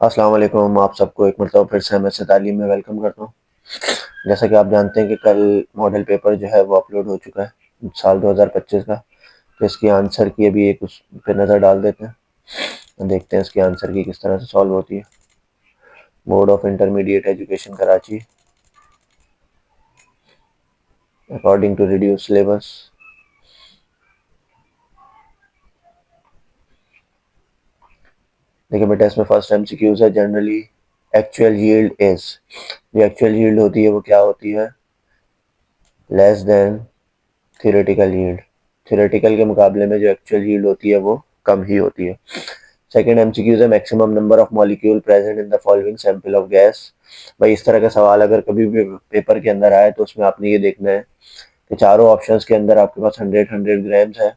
अस्सलाम वालेकुम। आप सबको एक मरतबा फिर से MS तालीम में वेलकम करता हूँ। जैसा कि आप जानते हैं कि कल मॉडल पेपर जो है वो अपलोड हो चुका है साल 2025 का। तो इसकी आंसर की अभी एक उस पे नज़र डाल देते हैं, देखते हैं इसकी आंसर की किस तरह से सॉल्व होती है। Board of intermediate education Karachi, according to reduce syllabus. देखिए बेटा, इसमें फर्स्ट MCQs है जनरली। एक्चुअल यील्ड इज, जो एक्चुअल यील्ड होती है वो क्या होती है? Less than theoretical yield. Theoretical के मुकाबले में जो एक्चुअल यील्ड होती है वो कम ही होती है। सेकंड MCQs है maximum number of molecule present in the following sample of gas. भाई इस तरह का सवाल अगर कभी भी पेपर के अंदर आए तो उसमें आपने ये देखना है कि चारों ऑप्शंस के अंदर आपके पास 100 ग्राम्स है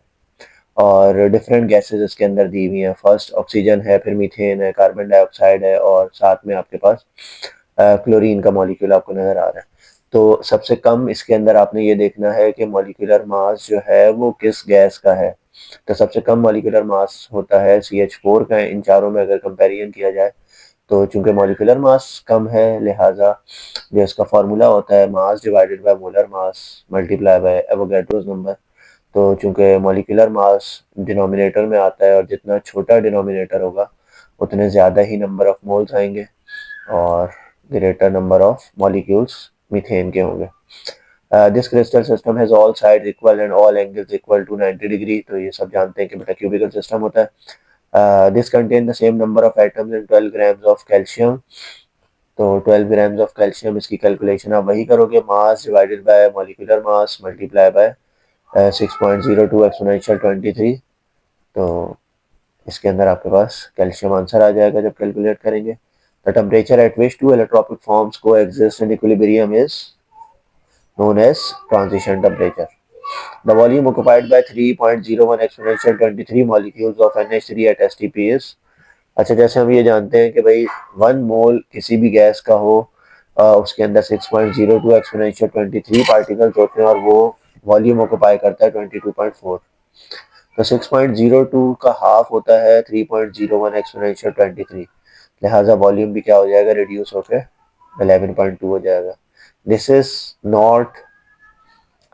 और डिफरेंट गैसेस इसके अंदर दी हुई हैं। फर्स्ट ऑक्सीजन है, फिर मीथेन है, कार्बन डाइऑक्साइड है और साथ में आपके पास क्लोरीन का मॉलिक्यूल आपको नजर आ रहा है। तो सबसे कम इसके अंदर आपने ये देखना है कि मॉलिक्यूलर मास जो है वो किस गैस का है। तो सबसे कम मॉलिक्यूलर मास होता है CH4 का। इन चारों में अगर कंपैरिजन किया जाए तो चूंकि मॉलिक्यूलर मास कम है, लिहाजा जो इसका फार्मूला होता है mass divided by molar mass multiply by Avogadro's number. तो चूंकि मॉलिक्यूलर मास डिनोमिनेटर में आता है और जितना छोटा डिनोमिनेटर होगा उतने ज़्यादा ही नंबर ऑफ मोल्स आएंगे और greater number of molecules methane के होंगे। This crystal system has all sides equal and all angles equal to 90 degree. तो ये सब जानते हैं कि बेटा क्यूबिकल सिस्टम होता है। This contain the same number of atoms in 12 grams of calcium. तो 12 ग्राम्स ऑफ कैल्शियम, इसकी कैलकुलेशन आप वही करोगे, mass divided by molecular mass multiply by 6.02 exponential 23। तो इसके अंदर आपके पास कैल्शियम आंसर आ जाएगा जब कैलकुलेट करेंगे। The temperature at which two allotropic forms coexist in equilibrium is known as transition temperature. The volume occupied by 3.01 exponential 23 molecules of NH3 at STP is। अच्छा, जैसे हम ये जानते हैं कि भाई 1 मोल किसी भी गैस का हो, उसके अंदर 6.02 एक्सपोनेंशियल 23 पार्टिकल्स होते हैं और वो वॉल्यूम ऑक्युपाई करता है 22.4। तो 6.02 का हाफ होता है 3.01 एक्सपोनेंशियल 23। लिहाजा वॉल्यूम भी क्या हो जाएगा, रिड्यूस होकर 11.2 हो जाएगा। This is not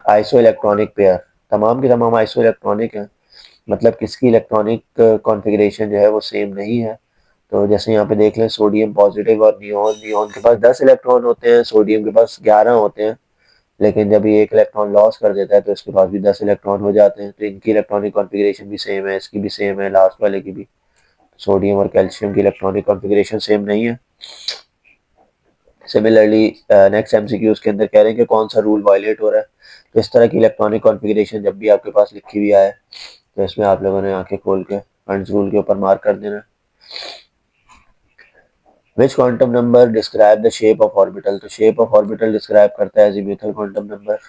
iso electronic pair. तमाम की तमाम आइसो इलेक्ट्रॉनिक है, मतलब किसकी इलेक्ट्रॉनिक कॉन्फ़िगरेशन जो है वो सेम नहीं है। तो जैसे यहाँ पे देख लें, सोडियम पॉजिटिव और नियोन, नियोन के पास 10 इलेक्ट्रॉन होते हैं, सोडियम के पास 11 होते हैं। लेकिन जब ये एक इलेक्ट्रॉन लॉस कर देता है तो इसके पास भी 10 इलेक्ट्रॉन हो जाते हैं। तो इनकी इलेक्ट्रॉनिक कॉन्फ़िगरेशन भी सेम है, इसकी भी सेम है, लास्ट वाले की भी। सोडियम और कैल्शियम की इलेक्ट्रॉनिक कॉन्फ़िगरेशन सेम नहीं है। सिमिलरली नेक्स्ट MCQs के अंदर कह रहे हैं कि कौन सा रूल वायलेट हो रहा है। तो इस तरह की इलेक्ट्रॉनिक कॉन्फ़िगरेशन जब भी आपके पास लिखी हुई आए तो इसमें आप लोगों ने आंखें खोल के हंड्स रूल के ऊपर मार्क कर देना। Which quantum number describe the shape of orbital. तो शेप ऑफ ऑर्बिटल डिस्क्राइब करता है azimuthal quantum number.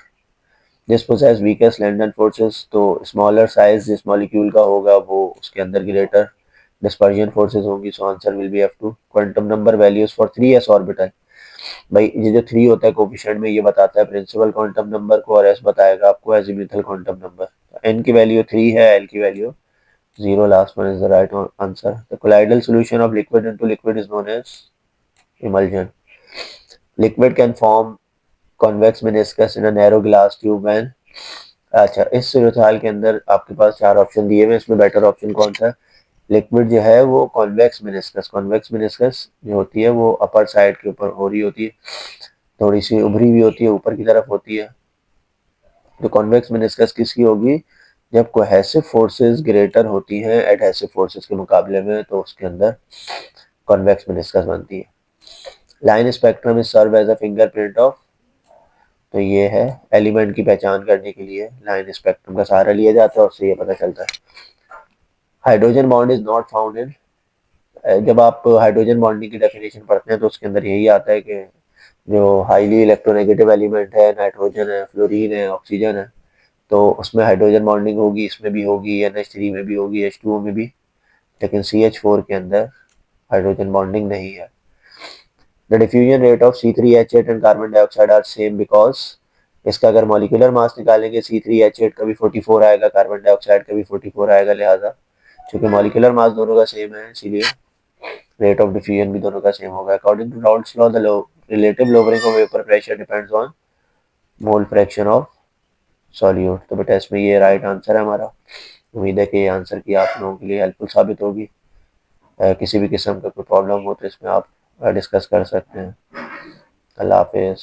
This possesses weakest London forces. तो स्मॉलर साइज जिस मॉलिक्यूल का होगा वो उसके अंदर ग्रेटर डिस्पर्जन फोर्सेस होंगी। So answer will be F2। Quantum number values for 3s orbital. भाई ये जो 3 होता है कोफिशिएंट में, ये बताता है प्रिंसिपल क्वांटम नंबर को और S बताएगा आपको अजीमुथल क्वांटम नंबर। n की वैल्यू 3 है, l की value 0, last one is the right answer. The colloidal solution of liquid into liquid is known as emulsion. Liquid can form convex meniscus in a narrow glass tube when। अच्छा, इस सूरत हाल के अंदर आपके पास 4 option दिए हुए, इसमें better option कौन सा है? लिक्विड जो है वो कॉन्वेक्स मिनिस्कस, कॉन्वेक्स मिनिस्कस जो होती है वो अपर साइड के ऊपर हो रही होती है, थोड़ी सी उभरी हुई होती है, ऊपर की तरफ होती है। तो कॉन्वेक्स मिनिस्कस किसकी होगी? जब कोहेसिव फोर्सेस ग्रेटर होती हैं एडहेसिव फोर्सेस के मुकाबले में, तो उसके अंदर कॉन्वेक्स मिनिस्कस बनती है। Line spectrum is serve as a fingerprint of. तो ये है एलिमेंट की पहचान करने के लिए लाइन स्पेक्ट्रम का सहारा लिया जाता है, उससे ये पता चलता है। Hydrogen bond is not found in. जब आप हाइड्रोजन बॉन्डिंग की डेफिनेशन पढ़ते हैं तो उसके अंदर यही आता है कि जो हाईली इलेक्ट्रोनेगेटिव एलिमेंट है, नाइट्रोजन है, फ्लोरीन है, ऑक्सीजन है, तो उसमें हाइड्रोजन बॉन्डिंग होगी, इसमें भी होगी, NH3 में भी होगी, H2O में भी। लेकिन CH4 के अंदर हाइड्रोजन बॉन्डिंग नहीं है। The diffusion rate of C3H8 and carbon dioxide are same because. इसका अगर मॉलिक्यूलर मास निकालेंगे C3H8 का भी 44 आएगा, कार्बन डाइऑक्साइड का भी 44 आएगा। लिहाजा चूंकि मॉलिक्यूलर मास दोनों का सेम है इसीलिए रेट ऑफ डिफ्यूजन भी दोनों का सेम होगा। According to Raoult's law the relative lowering of vapour pressure depends on mole fraction of solute. तो बेटा इसमें ये राइट आंसर है हमारा। उम्मीद है कि ये आंसर की आप लोगों के लिए हेल्पफुल साबित होगी। किसी भी किस्म का कोई प्रॉब्लम हो तो इसमें आप डिस्कस कर सकते हैं। अल्लाह हाफिज़।